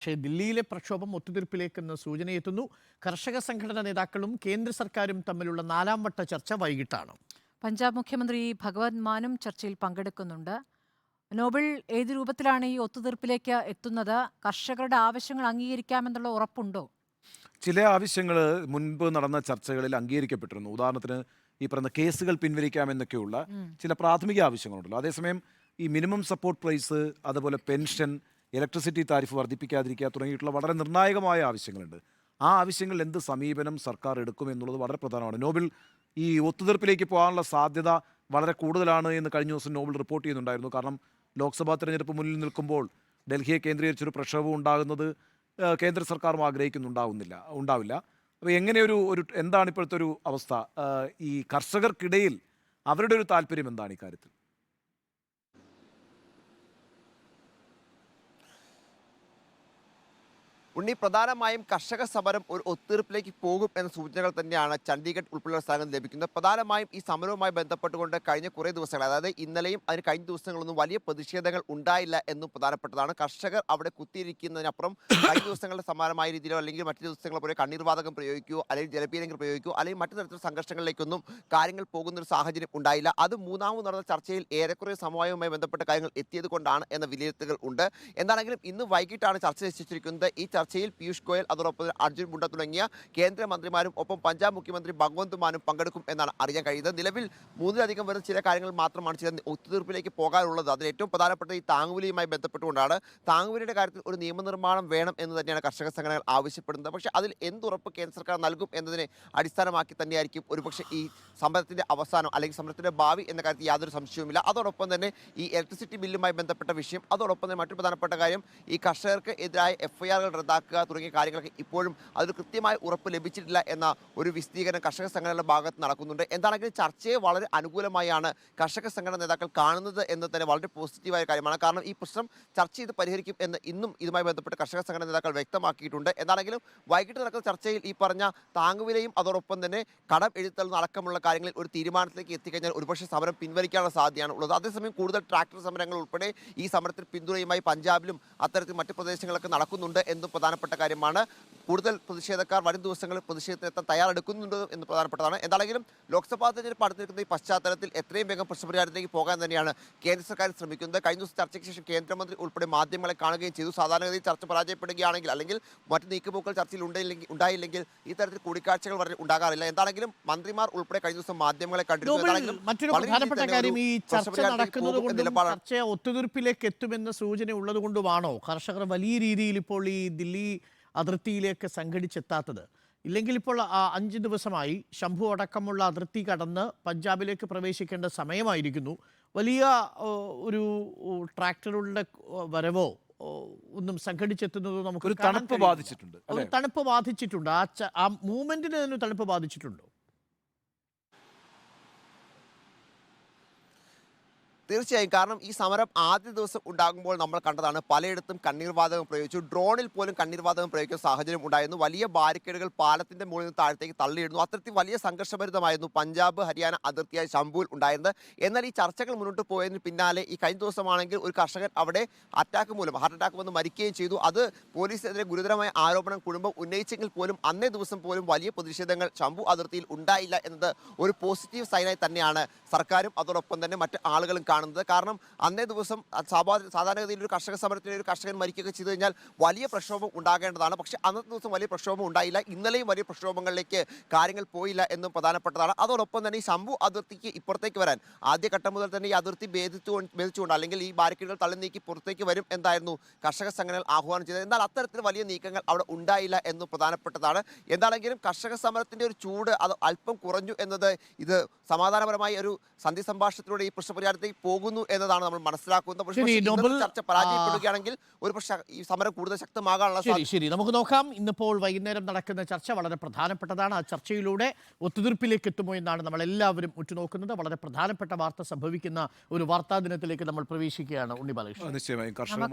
പക്ഷേ ദില്ലിയിലെ പ്രക്ഷോഭം ഒത്തുതീർപ്പിലേക്കെന്ന് സൂചനയെത്തുന്നു. കർഷക സംഘടനാ നേതാക്കളും കേന്ദ്ര സർക്കാരും തമ്മിലുള്ള 4ാം വട്ട ചർച്ച വൈകിട്ടാണ്. പഞ്ചാബ് മുഖ്യമന്ത്രി ഭഗവത് മാനും ചർച്ചയിൽ പങ്കെടുക്കുന്നുണ്ട്. നോബൽ, ഏത് രൂപത്തിലാണ് ഈ ഒത്തുതീർപ്പിലേക്ക് എത്തുന്നത്? കർഷകരുടെ ആവശ്യങ്ങൾ അംഗീകരിക്കാമെന്നുള്ള ഉറപ്പുണ്ടോ? ചില ആവശ്യങ്ങൾ മുൻപ് നടന്ന ചർച്ചകളിൽ അംഗീകരിക്കപ്പെട്ടിരുന്നു. ഉദാഹരണത്തിന് ഈ പറയുന്ന കേസുകൾ പിൻവലിക്കാമെന്നൊക്കെയുള്ള ചില പ്രാഥമിക ആവശ്യങ്ങളുണ്ടല്ലോ. അതേസമയം ഈ മിനിമം സപ്പോർട്ട് പ്രൈസ്, അതുപോലെ പെൻഷൻ, ഇലക്ട്രിസിറ്റി താരിഫ് വർദ്ധിപ്പിക്കാതിരിക്കുക തുടങ്ങിയിട്ടുള്ള വളരെ നിർണായകമായ ആവശ്യങ്ങളുണ്ട്. ആ ആവശ്യങ്ങളിൽ എന്ത് സമീപനം സർക്കാർ എടുക്കുമെന്നുള്ളത് വളരെ പ്രധാനമാണ്. നോബൽ, ഈ ഒത്തുതീർപ്പിലേക്ക് പോകാനുള്ള സാധ്യത വളരെ കൂടുതലാണ് എന്ന് കഴിഞ്ഞ ദിവസം നോബൽ റിപ്പോർട്ട് ചെയ്യുന്നുണ്ടായിരുന്നു. കാരണം ലോക്സഭാ തെരഞ്ഞെടുപ്പ് മുന്നിൽ നിൽക്കുമ്പോൾ ഡൽഹിയെ കേന്ദ്രീകരിച്ചൊരു പ്രക്ഷോഭം ഉണ്ടാകുന്നത് കേന്ദ്ര സർക്കാരും ഉണ്ടാവില്ല. അപ്പോൾ എന്താണ് ഇപ്പോഴത്തെ ഒരു അവസ്ഥ? ഈ കർഷകർക്കിടയിൽ അവരുടെ ഒരു താല്പര്യം എന്താണ് ഇക്കാര്യത്തിൽ? ഉണ്ണി, പ്രധാനമായും കർഷക സമരം ഒരു ഒത്തുതീർപ്പിലേക്ക് പോകും എന്ന സൂചനകൾ തന്നെയാണ് ചണ്ഡീഗഡ് ഉൾപ്പെടെയുള്ള സ്ഥലങ്ങളിൽ ലഭിക്കുന്നത്. പ്രധാനമായും ഈ സമരവുമായി ബന്ധപ്പെട്ടുകൊണ്ട് കഴിഞ്ഞ കുറേ ദിവസങ്ങൾ, അതായത് ഇന്നലെയും അതിന് കഴിഞ്ഞ ദിവസങ്ങളൊന്നും വലിയ പ്രതിഷേധങ്ങൾ ഉണ്ടായില്ല എന്നും പ്രധാനപ്പെട്ടതാണ്. കർഷകർ അവിടെ കുത്തിയിരിക്കുന്നതിനപ്പുറം കഴിഞ്ഞ ദിവസങ്ങളുടെ സമാനമായ രീതിയിലോ അല്ലെങ്കിൽ മറ്റു ദിവസങ്ങളെ പോലെ കണ്ണീർവാതകം പ്രയോഗിക്കുകയോ അല്ലെങ്കിൽ ജലപീരങ്കി പ്രയോഗിക്കുകയോ അല്ലെങ്കിൽ മറ്റു തരത്തിലുള്ള സംഘർഷങ്ങളിലേക്കൊന്നും കാര്യങ്ങൾ പോകുന്നൊരു സാഹചര്യം ഉണ്ടായില്ല. അത് മൂന്നാമത് നടന്ന ചർച്ചയിൽ ഏറെക്കുറെ സമവായവുമായി ബന്ധപ്പെട്ട കാര്യങ്ങൾ എത്തിയത് കൊണ്ടാണ് എന്ന വിലയിരുത്തലുകൾ ഉണ്ട്. എന്താണെങ്കിലും ഇന്ന് വൈകിട്ടാണ് ചർച്ച നിശ്ചയിച്ചിരിക്കുന്നത്. ഈ ചർച്ചയിൽ പീയൂഷ് ഗോയൽ, അതോടൊപ്പം അർജുൻ മുണ്ട തുടങ്ങിയ കേന്ദ്രമന്ത്രിമാരും ഒപ്പം പഞ്ചാബ് മുഖ്യമന്ത്രി ഭഗവന്ത് മാനും പങ്കെടുക്കും എന്നാണ് അറിയാൻ കഴിയുന്നത്. നിലവിൽ 3-ലധികം വരുന്ന ചില കാര്യങ്ങൾ മാത്രമാണ് ചില ഒത്തുതീർപ്പിലേക്ക് പോകാനുള്ളത്. അതിൽ ഏറ്റവും പ്രധാനപ്പെട്ട ഈ താങ്ങുവിലയുമായി ബന്ധപ്പെട്ടുകൊണ്ടാണ്. താങ്ങുവിലയുടെ കാര്യത്തിൽ ഒരു നിയമനിർമ്മാണം വേണം എന്ന് തന്നെയാണ് കർഷക സംഘടനകൾ ആവശ്യപ്പെടുന്നത്. പക്ഷേ അതിൽ എന്തുറപ്പ് കേന്ദ്ര സർക്കാർ നൽകും എന്നതിനെ അടിസ്ഥാനമാക്കി തന്നെയായിരിക്കും ഒരുപക്ഷെ ഈ സമരത്തിന്റെ അവസാനം അല്ലെങ്കിൽ സമരത്തിന്റെ ഭാവി എന്ന കാര്യത്തിൽ യാതൊരു സംശയവുമില്ല. അതോടൊപ്പം തന്നെ ഈ ഇലക്ട്രിസിറ്റി ബില്ലുമായി ബന്ധപ്പെട്ട വിഷയം, അതോടൊപ്പം തന്നെ മറ്റൊരു പ്രധാനപ്പെട്ട കാര്യം ഈ കർഷകർക്ക് എതിരായ FIR റദ്ദാക്കുക തുടങ്ങിയ കാര്യങ്ങളൊക്കെ ഇപ്പോഴും അതിൽ കൃത്യമായ ഉറപ്പ് ലഭിച്ചിട്ടില്ല എന്ന ഒരു വിശദീകരണം കർഷക സംഘടനയുടെ ഭാഗത്ത് നടക്കുന്നുണ്ട്. എന്താണെങ്കിലും ചർച്ചയെ വളരെ അനുകൂലമായാണ് കർഷക സംഘടനാ നേതാക്കൾ കാണുന്നത് എന്ന് തന്നെ വളരെ പോസിറ്റീവായ കാര്യമാണ്. കാരണം ഈ പ്രശ്നം ചർച്ച ചെയ്ത് പരിഹരിക്കും എന്ന് ഇന്നും ഇതുമായി ബന്ധപ്പെട്ട് കർഷക സംഘടനാ നേതാക്കൾ വ്യക്തമാക്കിയിട്ടുണ്ട്. എന്താണെങ്കിലും വൈകിട്ട് നടക്കുന്ന ചർച്ചയിൽ ഈ പറഞ്ഞ താങ്ങുവിലയും അതോടൊപ്പം തന്നെ കടം എഴുത്തൽ അടക്കമുള്ള കാര്യങ്ങളിൽ ഒരു തീരുമാനത്തിലേക്ക് എത്തിക്കഴിഞ്ഞാൽ ഒരുപക്ഷെ സമരം പിൻവലിക്കാനുള്ള സാധ്യതയാണ് ഉള്ളത്. അതേസമയം കൂടുതൽ ട്രാക്ടർ സമരങ്ങൾ ഉൾപ്പെടെ ഈ സമരത്തിൽ പിന്തുണയുമായി പഞ്ചാബിലും അത്തരത്തിൽ മറ്റ് പ്രദേശങ്ങളൊക്കെ നടക്കുന്നുണ്ട് എന്നും പ്രധാനപ്പെട്ട കാര്യമാണ്. കൂടുതൽ പ്രതിഷേധക്കാർ വരും ദിവസങ്ങളിൽ പ്രതിഷേധത്തിനെത്താൻ തയ്യാറെടുക്കുന്നുണ്ട് എന്ന് പ്രധാനപ്പെട്ടതാണ്. എന്താണെങ്കിലും ലോക്സഭാ തെരഞ്ഞെടുപ്പ് അടുത്തിരിക്കുന്ന ഈ പശ്ചാത്തലത്തിൽ എത്രയും വേഗം പ്രശ്നപരിഹാരത്തിലേക്ക് പോകാൻ തന്നെയാണ് കേന്ദ്ര സർക്കാർ ശ്രമിക്കുന്നത്. കഴിഞ്ഞ ദിവസം ചർച്ചയ്ക്ക് ശേഷം കേന്ദ്രമന്ത്രി ഉൾപ്പെടെ മാധ്യമങ്ങളെ കാണുകയും ചെയ്തു. സാധാരണഗതിയിൽ ചർച്ച പരാജയപ്പെടുകയാണെങ്കിൽ അല്ലെങ്കിൽ മറ്റ് നീക്കുപോക്കൽ ചർച്ചയിൽ ഉണ്ടായില്ലെങ്കിൽ ഈ തരത്തിൽ കൂടിക്കാഴ്ചകൾ ഉണ്ടാകാറില്ല. എന്താണെങ്കിലും മന്ത്രിമാർ ഉൾപ്പെടെ കഴിഞ്ഞ ദിവസം മാധ്യമങ്ങളെ കണ്ടിരുന്നു. മറ്റൊരു പ്രധാനപ്പെട്ട കാര്യം, ഈ ചർച്ച നടക്കുന്നത് കൊണ്ടും ചർച്ച ഒത്തുതീർപ്പിലേക്ക് എത്തുമെന്ന സൂചന ഉള്ളത് കൊണ്ടുമാണോ കർഷകർ വലിയ രീതിയിൽ ഇപ്പോൾ ഈ ദില്ലി അതിർത്തിയിലേക്ക് സംഘടിച്ചെത്താത്തത്? ഇല്ലെങ്കിൽ ഇപ്പോൾ 5 ദിവസമായി ശംഭു അടക്കമുള്ള അതിർത്തി കടന്ന് പഞ്ചാബിലേക്ക് പ്രവേശിക്കേണ്ട സമയമായിരിക്കുന്നു. വലിയ ഒരു ട്രാക്ടറുകളുടെ വരവോ ഒന്നും സംഘടിച്ചെത്തുന്നതോ നമുക്ക് തണുപ്പ് ബാധിച്ചിട്ടുണ്ട്. തണുപ്പ് ബാധിച്ചിട്ടുണ്ട്. ആ മൂവ്മെന്റിന് തന്നെ തണുപ്പ് ബാധിച്ചിട്ടുണ്ടോ? തീർച്ചയായും. കാരണം ഈ സമരം ആദ്യ ദിവസം ഉണ്ടാകുമ്പോൾ നമ്മൾ കണ്ടതാണ്, പലയിടത്തും കണ്ണീർവാതകം പ്രയോഗിച്ചു. ഡ്രോണിൽ പോലും കണ്ണീർവാതകം പ്രയോഗിക്കുന്ന സാഹചര്യം ഉണ്ടായിരുന്നു. വലിയ ബാരിക്കേഡുകൾ പാലത്തിന്റെ മുകളിൽ നിന്ന് താഴത്തേക്ക് തള്ളിയിടുന്നു. അത്തരത്തിൽ വലിയ സംഘർഷഭരിതമായിരുന്നു പഞ്ചാബ് ഹരിയാന അതിർത്തിയായ ശംഭുവിൽ ഉണ്ടായിരുന്നത്. എന്നാൽ ഈ ചർച്ചകൾ മുന്നോട്ട് പോയതിന് പിന്നാലെ ഈ കഴിഞ്ഞ ദിവസമാണെങ്കിൽ ഒരു കർഷകൻ അവിടെ ഹാർട്ട് അറ്റാക്ക് വന്ന് മരിക്കുകയും ചെയ്തു. അത് പോലീസിനെതിരെ ഗുരുതരമായ ആരോപണം കുടുംബം ഉന്നയിച്ചെങ്കിൽ പോലും അന്നേ ദിവസം പോലും വലിയ പ്രതിഷേധങ്ങൾ ശംഭു അതിർത്തിയിൽ ഉണ്ടായില്ല എന്നത് ഒരു പോസിറ്റീവ് സൈനായി തന്നെയാണ് സർക്കാരും അതോടൊപ്പം തന്നെ മറ്റ് ആളുകളും കാണുന്നത്. കാരണം അന്നേ ദിവസം സാധാരണഗതിയിൽ ഒരു കർഷക സമരത്തിൽ ഒരു കർഷകൻ മരിക്കുകയൊക്കെ ചെയ്തു കഴിഞ്ഞാൽ വലിയ പ്രക്ഷോഭം ഉണ്ടാകേണ്ടതാണ്. പക്ഷേ അന്നത്തെ ദിവസം വലിയ പ്രക്ഷോഭം ഉണ്ടായില്ല. ഇന്നലെയും വലിയ പ്രക്ഷോഭങ്ങളിലേക്ക് കാര്യങ്ങൾ പോയില്ല എന്നും പ്രധാനപ്പെട്ടതാണ്. അതോടൊപ്പം തന്നെ ഈ ശംഭു അതിർത്തിക്ക് ഇപ്പുറത്തേക്ക് വരാൻ ആദ്യഘട്ടം മുതൽ തന്നെ ഈ അതിർത്തി ഭേദിച്ചുകൊണ്ട് അല്ലെങ്കിൽ ഈ ബാരിക്കേഡുകൾ തള്ളി നീക്കി പുറത്തേക്ക് വരും എന്തായിരുന്നു കർഷക സംഘടനകൾ ആഹ്വാനം ചെയ്തത്. എന്നാൽ അത്തരത്തിൽ വലിയ നീക്കങ്ങൾ അവിടെ ഉണ്ടായില്ല എന്നും പ്രധാനപ്പെട്ടതാണ്. എന്താണെങ്കിലും കർഷക സമരത്തിന്റെ ഒരു ചൂട് അത് അല്പം കുറഞ്ഞു എന്നത് ഇത് സമാധാനപരമായ ഒരു സന്ധി സംഭാഷണത്തിലൂടെ ഈ പ്രശ്നപരിഹാരത്തേക്ക് പോകുന്നു എന്നതാണ് നമ്മൾ മനസ്സിലാക്കുന്നത്. ചർച്ച പരാജയപ്പെടുകയാണെങ്കിൽ ഒരു പക്ഷേ ഈ സമരം കൂടുതൽ ശക്തമാകാനുള്ള ശരി, നമുക്ക് നോക്കാം. ഇന്നിപ്പോൾ വൈകുന്നേരം നടക്കുന്ന ചർച്ച വളരെ പ്രധാനപ്പെട്ടതാണ്. ആ ചർച്ചയിലൂടെ ഒത്തുതീർപ്പിലേക്ക് എത്തുമോ എന്നാണ് നമ്മൾ എല്ലാവരും ഉറ്റുനോക്കുന്നത്. വളരെ പ്രധാനപ്പെട്ട വാർത്ത സംഭവിക്കുന്ന ഒരു വാർത്താ ദിനത്തിലേക്ക് നമ്മൾ പ്രവേശിക്കുകയാണ്. ഉണ്ണി ബാലകൃഷ്ണൻ. നിശ്ചയമായും കർഷകർ